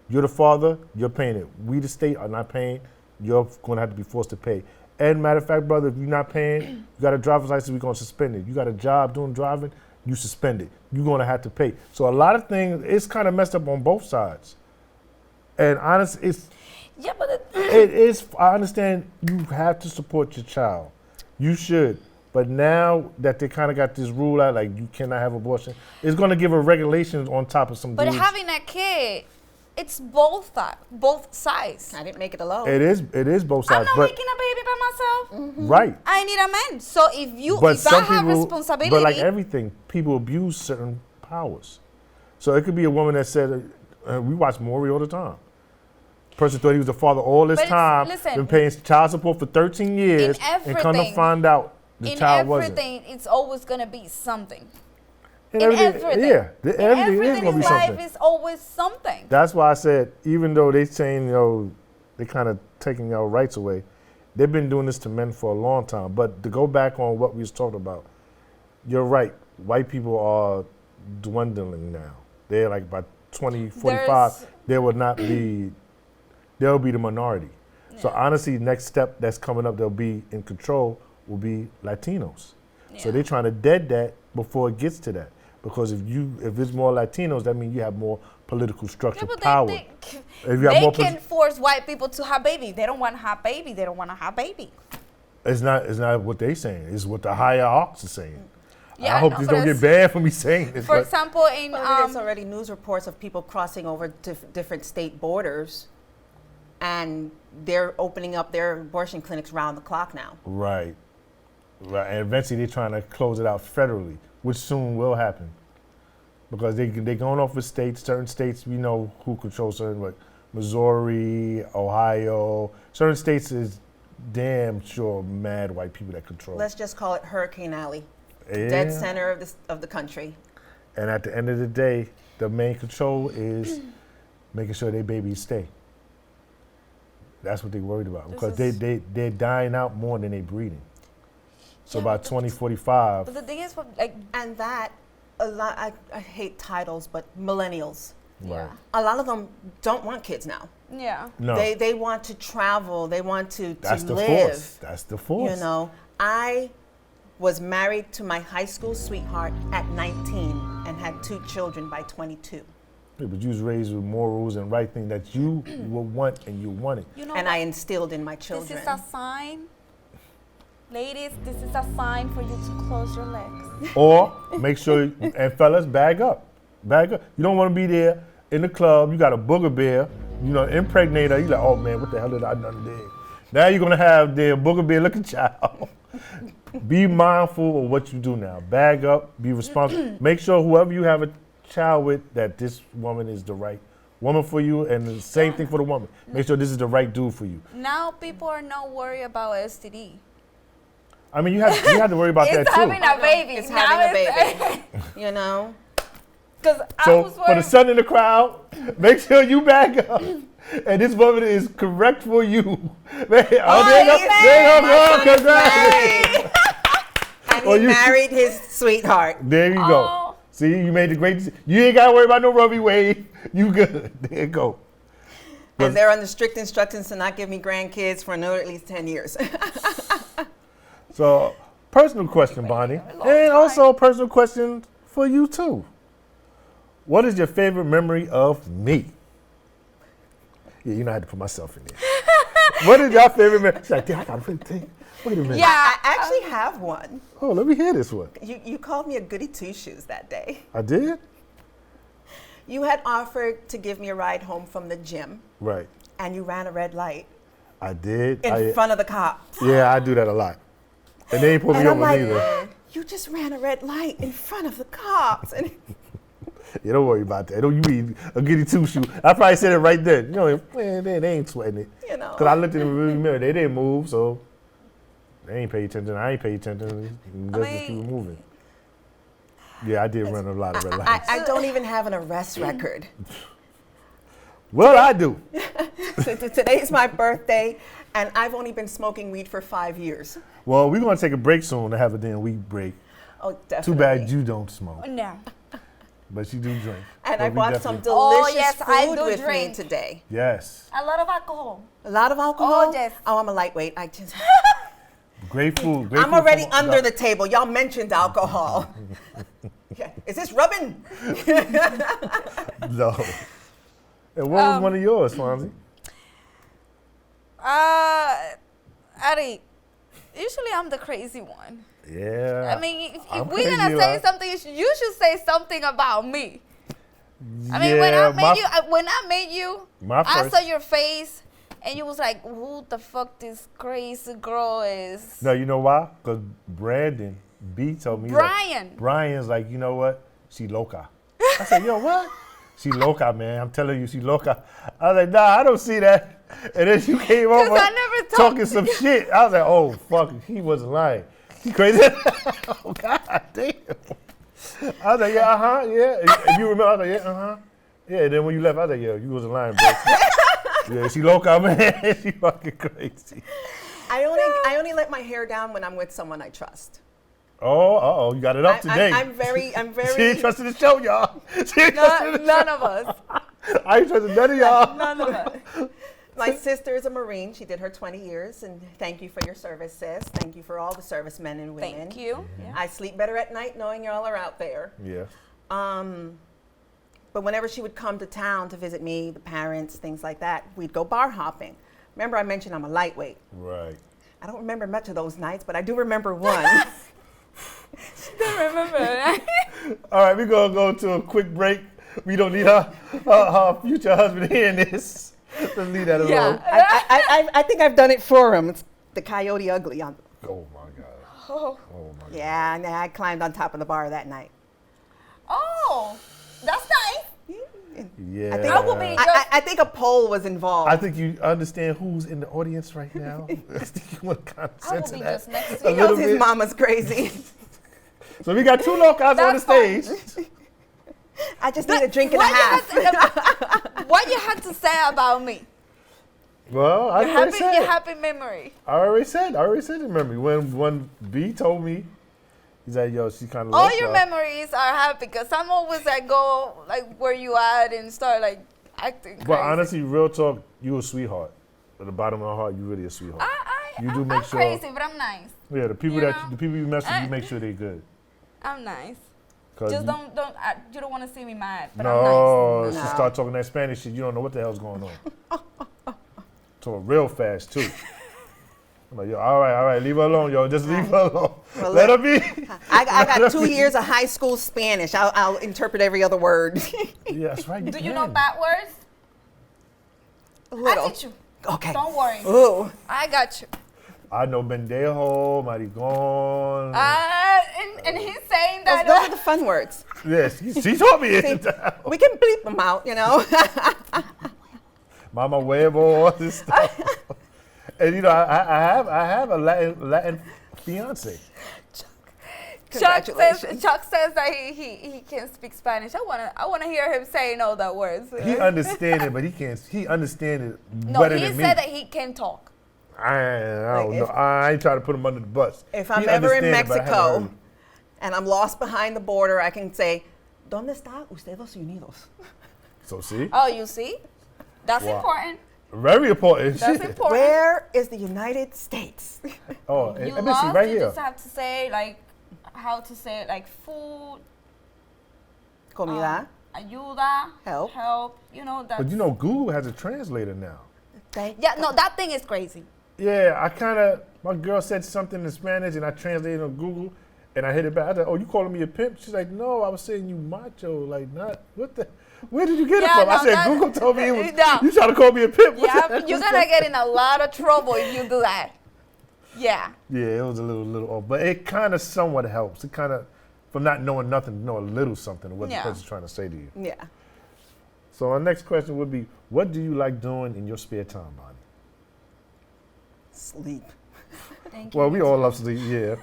you're the father. You're paying it. We, the state, are not paying. You're going to have to be forced to pay. And matter of fact, brother, if you're not paying, you got a driver's license, we're going to suspend it. You got a job doing driving, you suspend it. You're going to have to pay. So a lot of things, it's kind of messed up on both sides. And honestly, it is. I understand you have to support your child. You should. But now that they kind of got this rule out, like you cannot have abortion, it's going to give a regulation on top of some. But dudes. having a kid, it's both sides. I didn't make it alone. It is both sides. I'm not making a baby by myself. Mm-hmm. Right. I need a man. So if I have responsibility. But like everything, people abuse certain powers. So it could be a woman that said, we watch Maury all the time. Person thought he was the father all this time, been paying child support for 13 years, and come to find out the in child wasn't. everything, it's always gonna be something. In In everything. Yeah, In everything is everything going to in be life something. is always something. That's why I said, even though they saying, they kind of taking our rights away, they've been doing this to men for a long time. But to go back on what we was talking about, you're right. White people are dwindling now. They're like by 2045, There's- they'll be the minority. So honestly, next step that's coming up, they'll be in control, will be Latinos. So Yeah. they're trying to dead that before it gets to that. Because if it's more Latinos, that means you have more political Yeah, structural but power. they If you have more can force white people to have baby. They don't want to have baby. They don't want to have baby. It's not what they saying. It's what the hierarchs are saying. Yeah, I hope know, this but don't get it's- bad for me saying this. For but example, in Well, there's already news reports of people crossing over different state borders, and they're opening up their abortion clinics round the clock now. right. And eventually they're trying to close it out federally, which soon will happen. Because they're going off with states. Certain states, we know who controls certain, like Missouri, Ohio. Certain states is damn sure mad white people that control. Let's just call it Hurricane Alley, Yeah. dead center of the country. And at the end of the day, the main control is making sure their babies stay. That's what they're worried about because they're dying out more than they're breeding. So Yeah, by but 2045, but the thing is, like, And that, a lot, I hate titles, but millennials, right? a lot of them don't want kids now. yeah. No, They want to travel. They want to that's the live. force. That's the force. You know, I was married to my high school sweetheart at 19 and had 2 children by 22. Yeah, but you was raised with morals and right thing that you will want and you want it. You know And what? I instilled in my This children. is a sign. Ladies, this is a sign for you to close your legs. Or make sure, and fellas, bag up. Bag up. You don't want to be there in the club. You got a booger bear, impregnate her. You like, oh man, what the hell did I done today? Now you're going to have the booger bear looking child. Be mindful of what you do now. Bag up, be responsible. Make sure whoever you have a child with, that this woman is the right woman for you, and the same thing for the woman. Make sure this is the right dude for you. Now people are not worried about STD. I mean, you have to worry about that It's too. having a baby. It's Now having a it's- baby. You know? Because I So was for worried. the son in the crowd, make sure you back up. And this woman is correct for you. Man, there you go. Congratulations. And Or he you- married his sweetheart. There you go. Oh. See, you made the great decision. You ain't got to worry about no Roe v. Wade. You good. There you go. And they're under strict instructions to not give me grandkids for another at least 10 years. So, personal question, Bonnie. And also a personal question for you, too. What is your favorite memory of me? Yeah, you know I had to put myself in there. What is your favorite memory? She's like, damn, I got to think. Wait a minute. Yeah. I actually have one. Oh, let me hear this one. You called me a goody two-shoes that day. I did? You had offered to give me a ride home from the gym, Right. and you ran a red light I did. in front of the cops. Yeah, I do that a lot. And they ain't put me And I'm over like, neither. you just ran a red light in front of the cops. And Yeah, don't worry about that. Don't you mean a goody two shoe? I probably said it right then. Man, they ain't sweating it. you know, Because I looked in the rearview mirror. They didn't move, so they ain't pay attention. I ain't pay attention. Let's just keep moving. Yeah, I did run a lot of red lights. I don't even have an arrest record. Well, I do. So today's my birthday, and I've only been smoking weed for 5 years. Well, we're going to take a break soon to have a damn week break. Oh, definitely. Too bad you don't smoke, No. but you do drink. And But I we bought some definitely- Oh, delicious yes, I food do with drink. me today. Yes. A lot of alcohol. A lot of alcohol. Oh, yes. Oh, I'm a lightweight. I just. Great food. I'm already under the table. Y'all mentioned alcohol. Yeah. Is this rubbing? No. And what was one of yours, Fonzie? Ari, usually I'm the crazy one. Yeah. I mean, if I'm we're gonna crazy, say right? something, you should say something about me. I mean, Yeah, when I met you, my I first- saw your face, and you was like, "Who the fuck this crazy girl is?" No, you know why? Because Brandon B told me. Brian. Brian's like, you know what? She loca. I said, yo, what? She loca, man. I'm telling you, she loca. I was like, nah, I don't see that. And then you came over I never told talking you. some shit. I was like, oh, fuck, he wasn't lying. You crazy? Oh, God damn. I was like, yeah, yeah. If you remember, I was like, yeah, Yeah, and then when you left, I was like, yeah, you wasn't lying, bro. Yeah, she loca, man. She fucking crazy. I only let my hair down when I'm with someone I trust. Oh, you got it up today. I'm very. She ain't trusting the show, y'all. She ain't trusting the None of us. I ain't trusting none of y'all. None of us. My sister is a Marine. She did her 20 years, and thank you for your service, sis. Thank you for all the servicemen and women. Thank you. Yeah. I sleep better at night knowing y'all are out there. Yeah. But whenever she would come to town to visit me, the parents, things like that, we'd go bar hopping. Remember I mentioned I'm a lightweight. Right. I don't remember much of those nights, but I do remember one. Don't remember that. All right, we're going to go to a quick break. We don't need her future husband hearing this. Let's leave that alone. Yeah. I think I've done it for him. It's the Coyote Ugly. Oh, my God. Oh. Oh, my God. Yeah, and I climbed on top of the bar that night. Oh, that's nice. Yeah. think I will be- I think a pole was involved. I think you understand who's in the audience right now. I think you want to kind of I will censor be that just next a to you. he knows little his bit. mama's crazy. So we got 2 locals on the That's fine. stage. I just need a drink and a half. What you had to say about me? Well, I Your already said. happy memory. I already said it. Remember when B told me, he's like, yo, she kind of. All your memories are happy because I'm always like go like where you at and start like acting crazy. But honestly, real talk, you a sweetheart. At the bottom of my heart, you really a sweetheart. You do make I'm sure. crazy, but I'm nice. Yeah, the people You know? the people you mess with, you make sure they're good. I'm nice. 'Cause Just you- you don't want to see me mad, but No, I'm she nice. No. start talking that Spanish shit. You don't know what the hell's going on. Talk real fast too. I'm like, yo, all right, leave her alone, yo. Just leave her alone. Well, Let her look, be. I got 2 years of high school Spanish. I'll interpret every other word. Yeah, that's right. Do you know bad words? A I little. teach you. Okay. Don't worry. Ooh. I got you. I know Bendejo, Maricón. And he's saying Those, that. those are the fun words. Yes, she taught me See, it. we can bleep them out, you know. Mama huevo, all this stuff. And you know, I have a Latin fiance. Chuck Congratulations. says that he can speak Spanish. I wanna hear him saying all the words. He understand it, but he can't. He understand it No, better he than me. said that he can talk. I don't Like, know. if- I ain't trying to put him under the bus. If I'm He ever in understand it, but I haven't heard Mexico it. and I'm lost behind the border, I can say, ¿Dónde está Estados Unidos? So see, Oh, you see? That's Wow. important. very important. That's shit. important. Where is the United States? Oh, and You let me see lost, right you here. just have to say like how to say it, like food, Comida. ayuda, Help. You know that. But you know, Google has a translator now. Thank Yeah, no, that thing is crazy. Yeah, I kind of. My girl said something in Spanish, and I translated on Google, and I hit it back. I said, "Oh, you calling me a pimp?" She's like, "No, I was saying you macho, like not what the." Where did you get Yeah, it from? I no, said, that- "Google told me it was." No. You trying to call me a pimp? What the Yeah, heck you're was gonna that? get in a lot of trouble if you do that. Yeah. Yeah, it was a little off, but it kind of somewhat helps. It kind of, from not knowing nothing, to know a little something of what Yeah. the person's trying to say to you. Yeah. So our next question would be, what do you like doing in your spare time, Bonnie? Sleep. Thank you. Well, we all love sleep, yeah.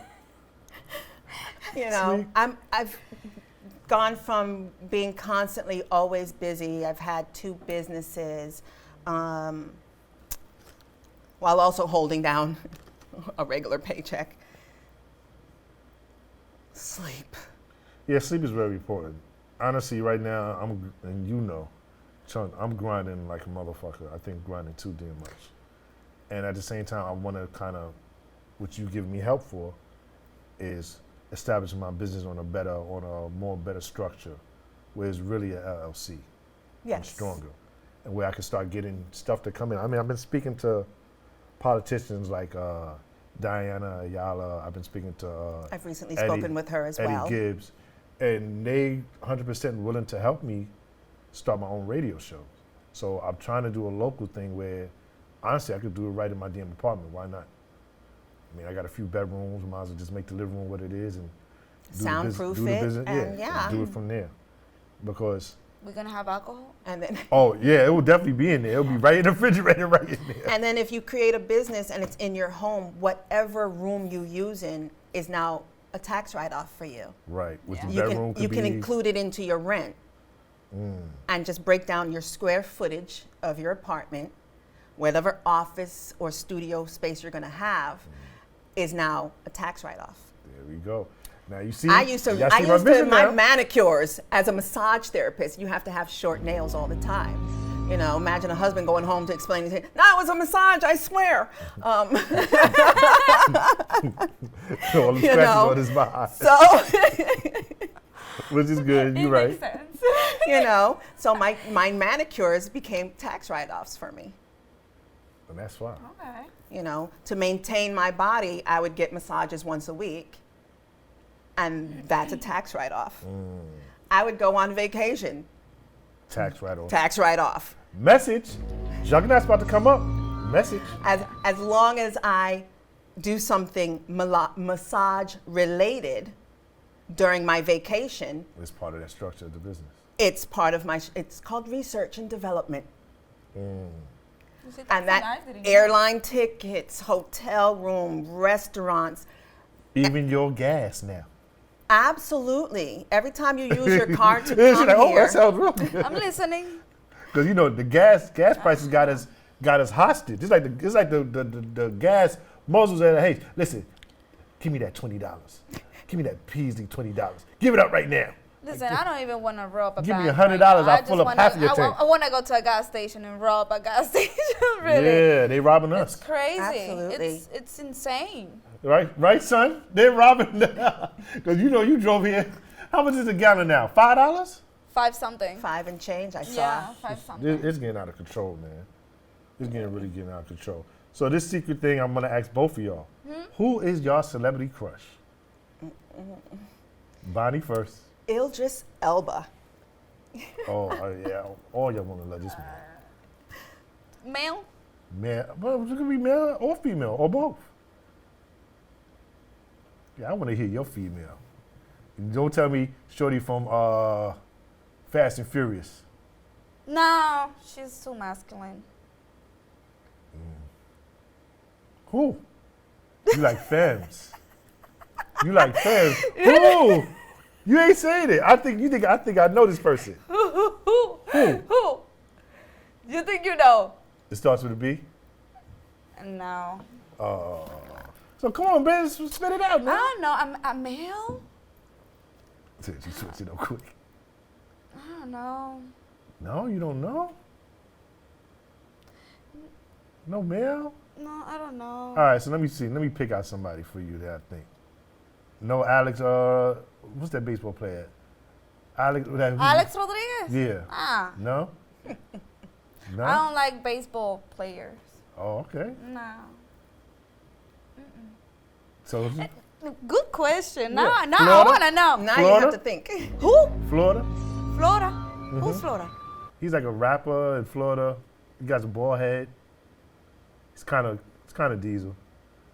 You know, Sleep. I've gone from being constantly always busy. I've had 2 businesses, while also holding down a regular paycheck. Sleep. Yeah, sleep is very important. Honestly, right now, and you know, Chunk, I'm grinding like a motherfucker. I think grinding too damn much. And at the same time, I want to kind of, what you give me help for, is establishing my business on a more better structure, where it's really a LLC and Yes. stronger, and where I can start getting stuff to come in. I mean, I've been speaking to politicians like Diana Ayala. I've been speaking to I've recently Eddie- spoken with her as well. Eddie Gibbs, and they 100% willing to help me start my own radio show. So I'm trying to do a local thing where, honestly, I could do it right in my damn apartment. Why not? I mean, I got a few bedrooms. Might as well just make the living room what it is and Soundproof do the it, business, and yeah. do it from there. Because We're gonna have alcohol. And then oh yeah, it will definitely be in there. It'll be right in the refrigerator, right in there. and then if you create a business and it's in your home, whatever room you use in, is now a tax write-off for you. Right. Which Yeah. the You bedroom can, you could can be. include it into your rent and just break down your square footage of your apartment, whatever office or studio space you're going to have is now a tax write-off. There we go. Now you see. I used to, y'all see my my vision now. manicures as a massage therapist. You have to have short nails all the time. You know, imagine a husband going home to explain to him, no, it was a massage, I swear. All the you scratches know, on his behind. So, Which is good. It You're right. makes sense. you know, so my manicures became tax write-offs for me. And that's why. Okay. You know, to maintain my body, I would get massages once a week, and that's a tax write-off. I would go on vacation, Tax write-off. tax write-off. Message. Juggernaut's about to come up. Message. As long as I do something massage related during my vacation, It's part of that structure of the business. it's part of my. It's called research and development, You see, and that's that nice, didn't you? airline tickets, hotel room, restaurants. Even your gas now. Absolutely. Every time you use your card to Yeah, she's come like, oh, here, that sounds real good. I'm listening. Because you know the gas prices got us hostage. It's like the gas Moses said, hey, listen, give me that $20. Give me that Peasy $20. Give it up right now. Listen, I don't even want to rob a Give me bank $100, right now. I'll I fill just up wanna- half of your tank. I want to go to a gas station and rob a gas station. Really, Yeah, they robbing it's us. crazy. Absolutely. It's insane. Right, son? They're robbing because you know you drove here. How much is a gallon now? $5? 5 something. 5 and change, I saw. Yeah, 5 something. It's getting out of control, man. It's really getting out of control. So this secret thing, I'm gonna ask both of y'all. Who is your celebrity crush? Bonnie first. Idris Elba. Oh yeah, all y'all wanna love this man. Male? Man, well, it could be male or female or both. Yeah, I want to hear your female. Don't tell me Shorty from Fast and Furious. No, she's too masculine. Who? You like femmes? You like femmes? Who? You ain't saying it. I think I know this person. Who? You think you know? It starts with a B. No. So come on, man, spit it out, I man. don't know. I'm a male? You switch it up quick. I don't know. No, you don't know. No male. No, I don't know. All right, so let me see. Let me pick out somebody for you that I think. No, Alex. What's that baseball player? Alex. Alex Rodriguez? Yeah. Ah. No. No. I don't like baseball players. Oh, okay. No. So Good question. Yeah. Now I Florida? want to know. Now you Florida? have to think. Who? Florida. Florida? Mm-hmm. Who's Florida? He's like a rapper in Florida. He got a bald head. It's kind of diesel,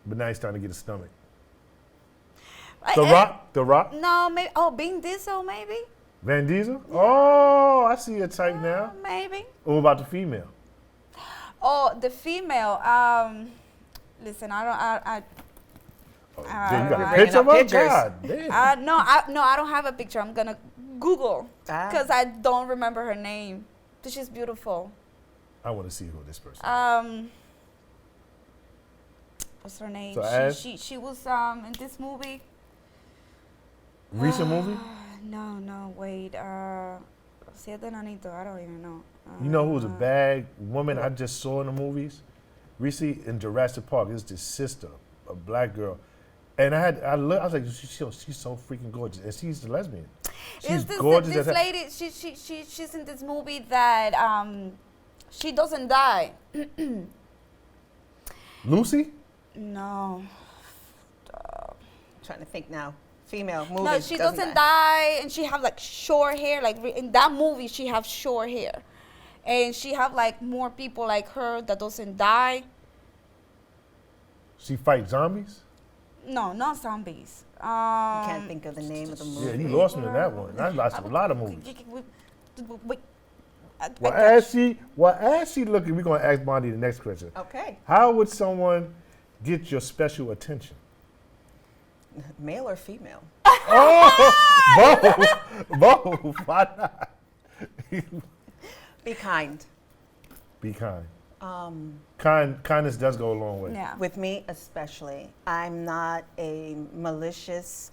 but now he's starting to get a stomach. The Rock. The Rock. No, maybe. Oh, Vin Diesel, maybe. Van Diesel. Oh, I see your type now. Maybe. What about the female? Oh, the female. Listen, I Yeah, you got a Bringing picture up of her? pictures. God damn. no, I don't have a picture. I'm gonna Google Ah. because I don't remember her name. But she's beautiful. I want to see who this person is. What's her name? So Ash? She was in this movie. Recent movie? No, wait. Siete Nanito. I don't even know. You know who was a bad woman I just saw in the movies? Recently in Jurassic Park, it's this sister, a black girl. And I was like, she's so freaking gorgeous. And she's a lesbian. She's Is this gorgeous this as hell. lady? She's in this movie that she doesn't die. Lucy? No. Trying to think now. Female movie. No, she doesn't die, and she have like short hair. Like in that movie, she have short hair, and she have like more people like her that doesn't die. She fights zombies? No, not zombies. I can't think of the name of the movie. Yeah, you lost me in that one. I lost a lot of movies. Wait. Well, as she looking, we're going to ask Bondi the next question. Okay. How would someone get your special attention? Male or female? Oh, both. Why not? Be kind. Be kind. Kindness does go a long way. Yeah. With me especially. I'm not a malicious.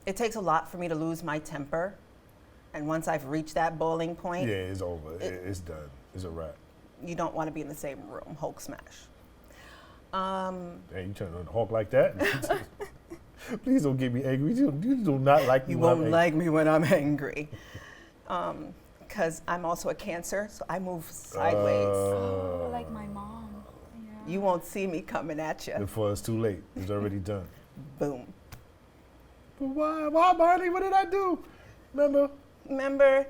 It takes a lot for me to lose my temper. And once I've reached that boiling point, Yeah, it's over. It's done. It's a wrap. you don't want to be in the same room. Hulk smash. Hey, you turn on the Hulk like that? Please don't get me angry. You do not like me You when I'm won't angry. like me when I'm angry. Because I'm also a Cancer, so I move sideways. Oh, like my mom. Yeah. You won't see me coming at you. Before it's too late. It's already done. Boom. But why, Barney? What did I do? Remember,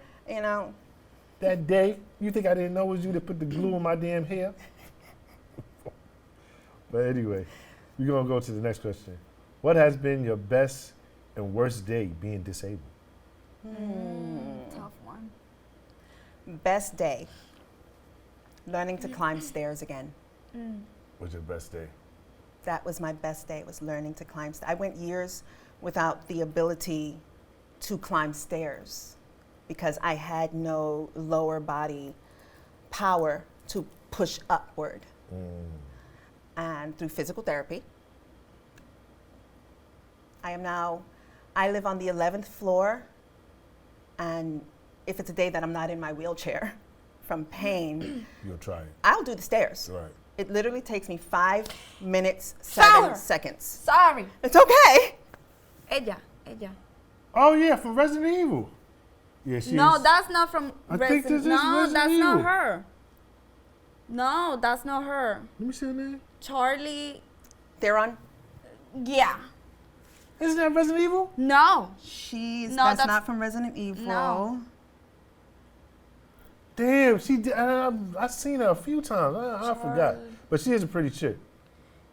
That day, you think I didn't know it was you that put the glue in my damn hair? But anyway, we're going to go to the next question. What has been your best and worst day being disabled? Tough one. best day. Learning to climb stairs again. What's your best day? That was my best day, was learning to climb stairs. I went years without the ability to climb stairs because I had no lower body power to push upward. And through physical therapy, I live on the 11th floor, and if it's a day that I'm not in my wheelchair from pain, You'll try it. I'll do the stairs. Right. It literally takes me 5 minutes, 7 Shower. seconds. Sorry. It's okay. Ella. Oh, yeah, from Resident Evil. Yeah, she No, is- that's not from I think this is No, Resident that's Evil. not her. No, that's not her. Let me see her name. Charlie. They're on. Yeah. Isn't that Resident Evil? No. She's No, that's that's- not from Resident Evil. No. Damn, she did. I've seen her a few times. I forgot. But she is a pretty chick.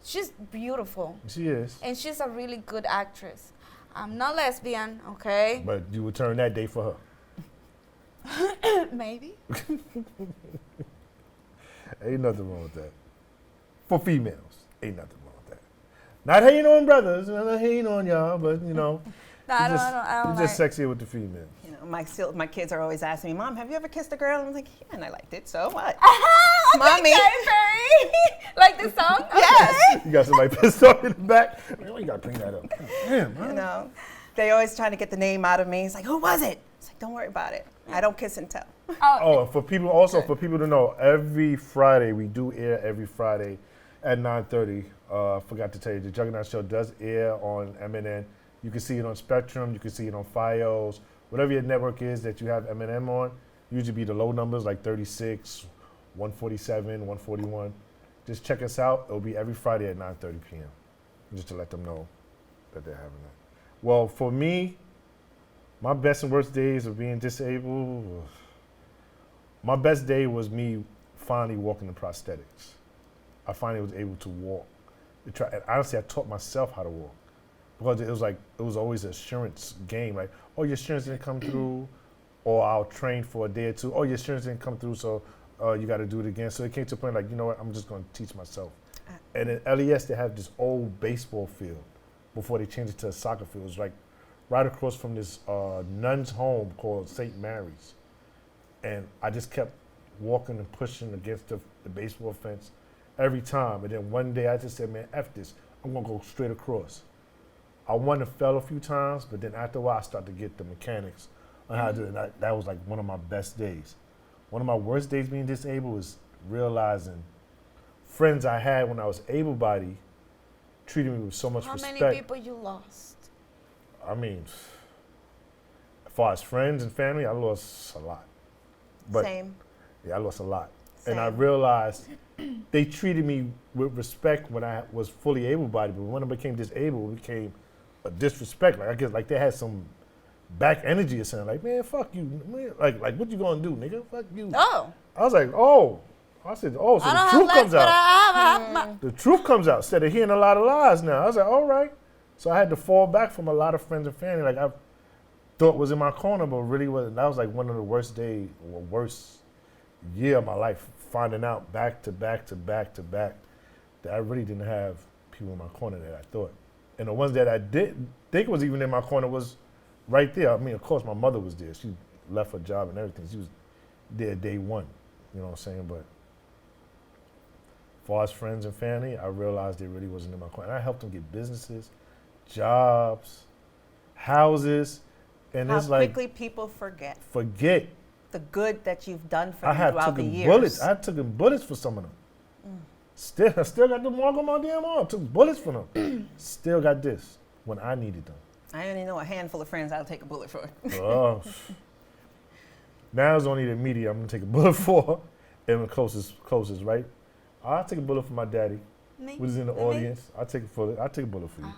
She's beautiful. She is. And she's a really good actress. I'm not lesbian, okay? But you would turn that day for her. Maybe. Ain't nothing wrong with that. For females, ain't nothing wrong with that. Not hating on brothers, not hating on y'all, but you know, No, I it's don't just like. sexier with the females. You know, my kids are always asking me, Mom, have you ever kissed a girl? And I'm like, yeah, and I liked it. So what? Mommy. Like the song? Yes. You got somebody pissed off in the back. Oh, you gotta clean that up. Damn, man. You know, they always trying to get the name out of me. It's like, who was it? It's like, don't worry about it. I don't kiss and tell. Oh, and for people to know, every Friday we do air every Friday at 9:30. I forgot to tell you, the Juggernaut Show does air on MNN. You can see it on Spectrum. You can see it on FiOS. Whatever your network is that you have MNN on, usually be the low numbers like 36, 147, 141. Just check us out. It'll be every Friday at 9:30 p.m. Just to let them know that they're having that. Well, for me, my best and worst days of being disabled, my best day was me finally walking in prosthetics. I finally was able to walk. And honestly, I taught myself how to walk because it was always an assurance game. Like, oh, your insurance didn't come through, or I'll train for a day or two. Oh, your insurance didn't come through, so you got to do it again. So it came to a point like, you know what, I'm just going to teach myself. And in LES, they have this old baseball field before they changed it to a soccer field. It was like right across from this nun's home called St. Mary's. And I just kept walking and pushing against the baseball fence every time. And then one day I just said, man, F this. I'm going to go straight across. I won and fell a few times, but then after a while I started to get the mechanics on how to do it. And that was like one of my best days. One of my worst days being disabled was realizing friends I had when I was able-bodied treated me with so much How respect. many people you lost? I mean, as far as friends and family, I lost a lot. But Same. yeah, I lost a lot. And I Same. realized they treated me with respect when I was fully able-bodied, but when I became disabled, it became a disrespect. Like I guess like they had some back energy or something. Like, man, fuck you. Man. Like what you gonna do, nigga? Fuck you. Oh. I was like, oh. I said, oh, so I the don't truth have comes legs, but out. I have my. The truth comes out instead of hearing a lot of lies now. I was like, all right. So I had to fall back from a lot of friends and family like I thought was in my corner, but really wasn't. That was like one of the worst days or worst year of my life, finding out back to back to back to back that I really didn't have people in my corner that I thought. And the ones that I didn't think was even in my corner was right there. I mean, of course, my mother was there. She left her job and everything. She was there day one. You know what I'm saying? But as far as friends and family, I realized they really wasn't in my corner. And I helped them get businesses, jobs, houses, and How it's like quickly people forget forget. the good that you've done for I them had throughout the taken years. bullets. I took bullets for some of them. I still got the mark on my damn arm. Took bullets for them. Still got this when I needed them. I only know a handful of friends I'll take a bullet for. Oh. Now it's only the immediate I'm gonna take a bullet for, and the closest, right? I'll take a bullet for my daddy, Me? who's in the Me? audience. I'll take a bullet for you.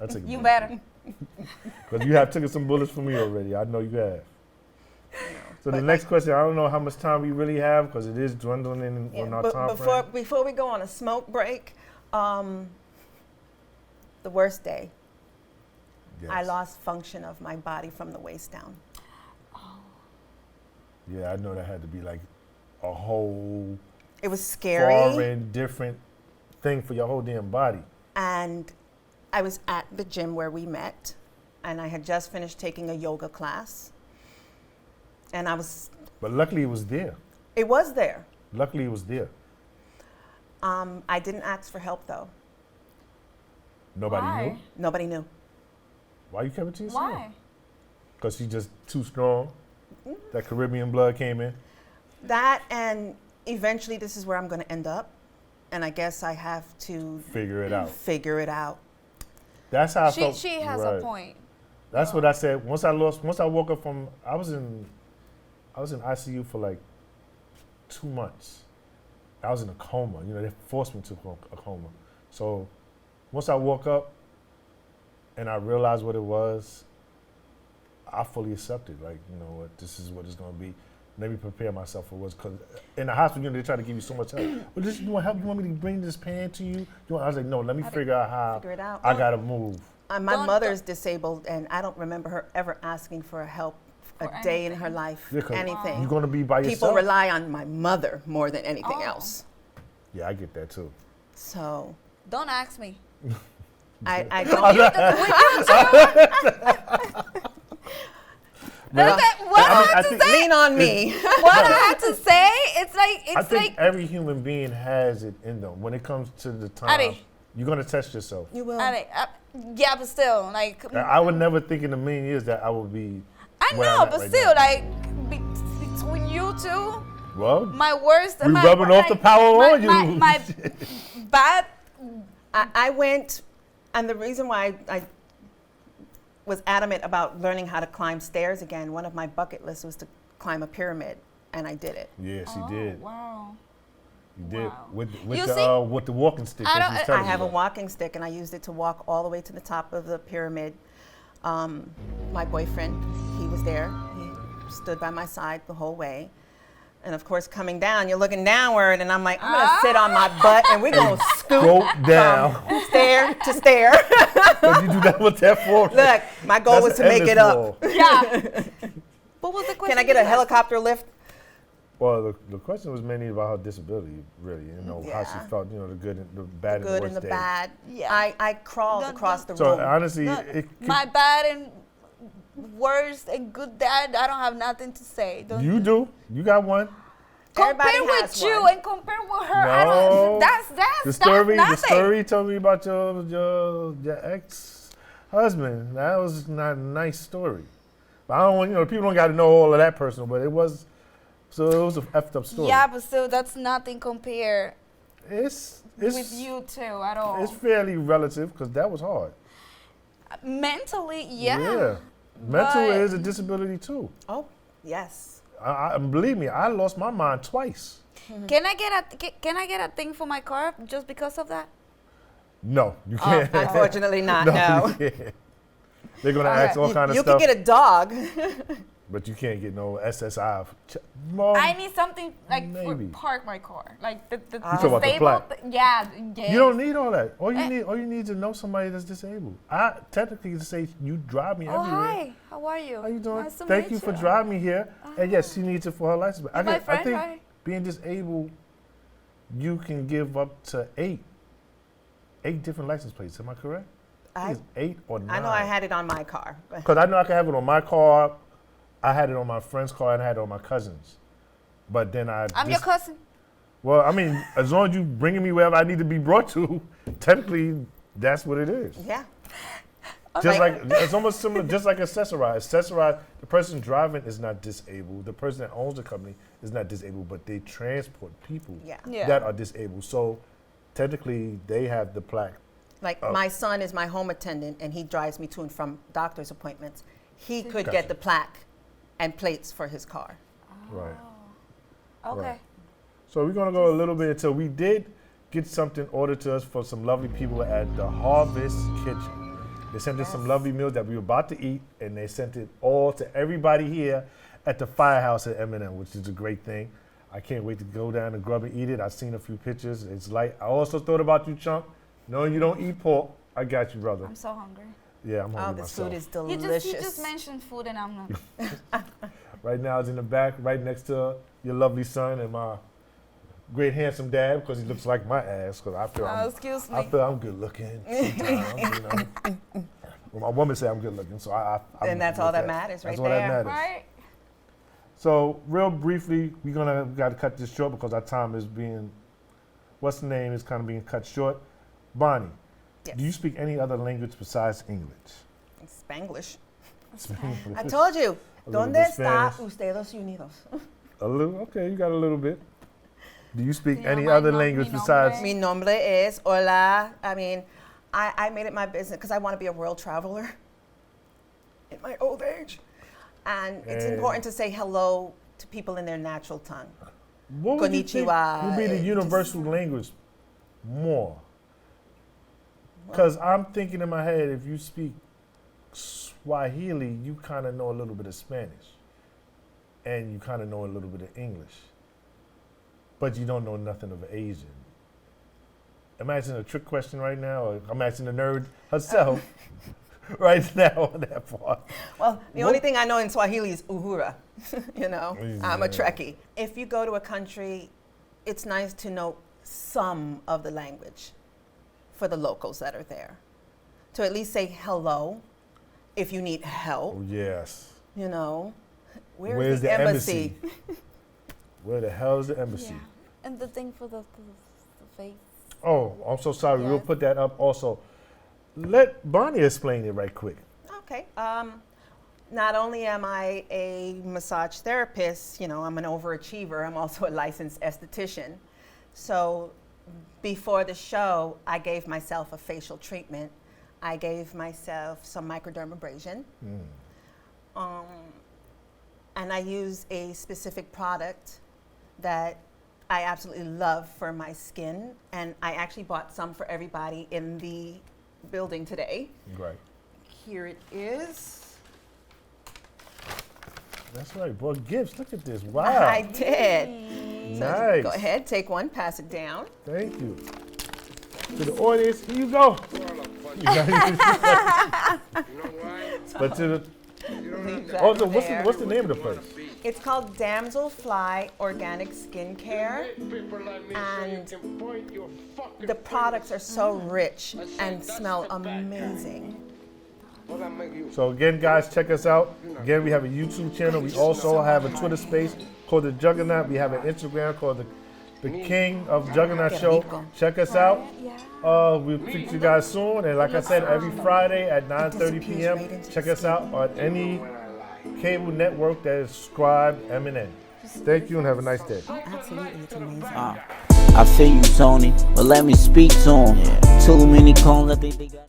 I'll take a You bullet better. because you have taken some bullets for me already. I know you have. So the But next question, I don't know how much time we really have because it is dwindling in Yeah, on our but time before we go on a smoke break, the worst day, frame. I Yes. lost function of my body from the waist down. Yeah, I know that had to be like a whole It was scary. foreign, different thing for your whole damn body. And I was at the gym where we met, and I had just finished taking a yoga class. And But luckily it was there. it was there. Luckily it was there. I didn't ask for help though. Nobody Why? knew. Nobody knew. Why you kept it to yourself? Why? Because she's just too strong. That Caribbean blood came in. That, and eventually this is where I'm going to end up. And I guess I have to Figure it out. figure it out. That's how I She felt. she has right. a point. That's what I said. Once I woke up from, I was in ICU for like 2 months. I was in a coma. You know, they forced me to a coma. So once I woke up and I realized what it was, I fully accepted. Like, you know what, this is what it's going to be. Let me prepare myself for what's, because in the hospital, you know, they try to give you so much help. Well, you want help? You want me to bring this pan to you? I was like, no, let me figure out how Figure it out. I got to move. My Don't- mother's disabled, and I don't remember her ever asking for help a For day in anything. her life. Yeah, 'cause Anything. You're going to be by People yourself. rely on my mother more than anything Oh. else. Yeah, I get that too. So Don't ask me. I don't. That's it. What I had to say. Lean on me. What I had to say. It's like I it's think like. every human being has it in them. When it comes to the time, Ari. you're going to test yourself. You will. Yeah, but still, like I would never think in a million years that I would be. I where I'm know, at but right still, now. like between you two, Well, my worst. we my, rubbing off the power my, on you. My bad. I went, and the reason why I was adamant about learning how to climb stairs again, one of my bucket lists was to climb a pyramid, and I did it. Yeah, she Oh, did. Wow. You did Wow. with You see? with the walking stick. I that don't- she's I telling I have you a about. walking stick, and I used it to walk all the way to the top of the pyramid. My boyfriend, he was there. He stood by my side the whole way. And of course, coming down, you're looking downward, and I'm like, I'm gonna sit on my butt, and we're gonna scoot Go down. stair to stair. But you do that with that fork. Look, my goal was to make it up. Yeah. What was the question? Can I get a you asked? helicopter lift? Well, the question was mainly about her disability, really. You know, how Yeah. she felt, you know, the good and the bad The and the good worst and the days. bad. Yeah. I crawled Don't- across the So room. honestly, No, it could, my bad and worst and good dad. I don't have nothing to say. Don't you do. You got one. Everybody compare has with you one. and compare with her. I No. don't. That's The story nothing. told me about your ex-husband. That was not a nice story. But I don't want, you know, people don't got to know all of that personal, but it was a effed up story. Yeah, but still, that's nothing compared It's with you two at all. It's fairly relative because that was hard. Mentally, yeah. Mental But- is a disability too. Oh, yes. Believe me, I lost my mind twice. Can I get a thing for my car just because of that? No, you Oh, can't. unfortunately not, no, no. you can't. They're gonna Okay. ask all kind of You stuff, can get a dog. but you can't get no SSI. Mom, I need something like maybe. for park my car, like the talking about the disabled. plaque? Yeah, yes. you don't need all that. All Eh. you need to know somebody that's disabled. I technically to say you drive me Oh everywhere. hi, how are you? How you doing? Nice to Thank meet you for driving me here. And yes, she needs it for her license. But You're my I friend, think right? being disabled, you can give up to 8 8 different license plates. Am I correct? I think it's 8 or 9. I know I had it on my car. Because I know I can have it on my car. I had it on my friend's car and I had it on my cousin's. But then I'm your cousin. Well, I mean, as long as you bringing me wherever I need to be brought to, technically, that's what it is. Yeah. Just like it's almost similar, just like Accessorize. Accessorize, the person driving is not disabled. The person that owns the company is not disabled, but they transport people Yeah. that are disabled. So technically, they have the plaque. Like my son is my home attendant, and he drives me to and from doctor's appointments. He could Gotcha. get the plaque and plates for his car. Right. Okay. Right. So we're gonna go a little bit until we did get something ordered to us for some lovely people at the Harvest Kitchen. They sent us some lovely meals that we were about to eat, and they sent it all to everybody here at the Firehouse at M&M, which is a great thing. I can't wait to go down and grub and eat it. I've seen a few pictures. It's light. I also thought about you, Chunk. Knowing you don't eat pork, I got you, brother. I'm so hungry. Yeah, I'm Oh, hungry this myself. food is You delicious. just mentioned food and I'm not. Right now, it's in the back, right next to your lovely son and my great handsome dad, because he looks like my ass. Because I feel Excuse me. I feel I'm good looking. Sometimes, you know. Well, my woman say I'm good looking, so I'm And that's good all with that matters right That's all that there. matters. Right? So, real briefly, we got to cut this short because our time is being, what's the name, is kind of being cut short. Bonnie, Yes. do you speak any other language besides English? Spanglish. I Spanglish. told you. A little ¿Dónde bit está Spanish. Ustedes Unidos? A little, okay, you got a little bit. Do you speak Sí, any mi other nom- language mi nombre. besides? Mi nombre es Hola. I mean, I made it my business because I want to be a world traveler in my old age. And it's And- important to say hello to people in their natural tongue. What would you think Konnichiwa, would be the just- universal language more? Because I'm thinking in my head, if you speak Swahili, you kind of know a little bit of Spanish. And you kind of know a little bit of English. But you don't know nothing of Asian. I'm asking a trick question right now, or I'm asking the nerd herself right now on that part. Well, the only thing I know in Swahili is uhura. You know, I'm a Yeah. Trekkie. If you go to a country, it's nice to know some of the language for the locals that are there. To at least say hello if you need help, Oh, yes. you know. Where's the embassy? Where the hell is the embassy? Yeah. And the thing for the face. Oh, I'm so sorry. We'll Yes. put that up also. Let Bonnie explain it right quick. Okay. Not only am I a massage therapist, you know, I'm an overachiever, I'm also a licensed esthetician. So before the show, I gave myself a facial treatment. I gave myself some microdermabrasion. And I use a specific product that I absolutely love for my skin. And I actually bought some for everybody in the building today. Right. Here it is. That's right. Boy, gifts. Look at this. Wow. I did. So Nice. go ahead, take one, pass it down. Thank you. To the audience, here you go. But to the, Leave that also, there. what's the name of the place? It's called Damselfly Organic Skincare, and the products are so rich and smell amazing. So again, guys, check us out. Again, we have a YouTube channel. We also have a Twitter space called The Juggernaut. We have an Instagram called the King of Juggernaut Show. Check us out. We'll speak to you guys soon. And like I said, every Friday at 9:30 p.m., check us out on any cable network that is subscribed M&N. Thank you and have a nice day. Absolutely, it's amazing. I feel you, Tony, but let me speak to him. Too many calls, I think they got.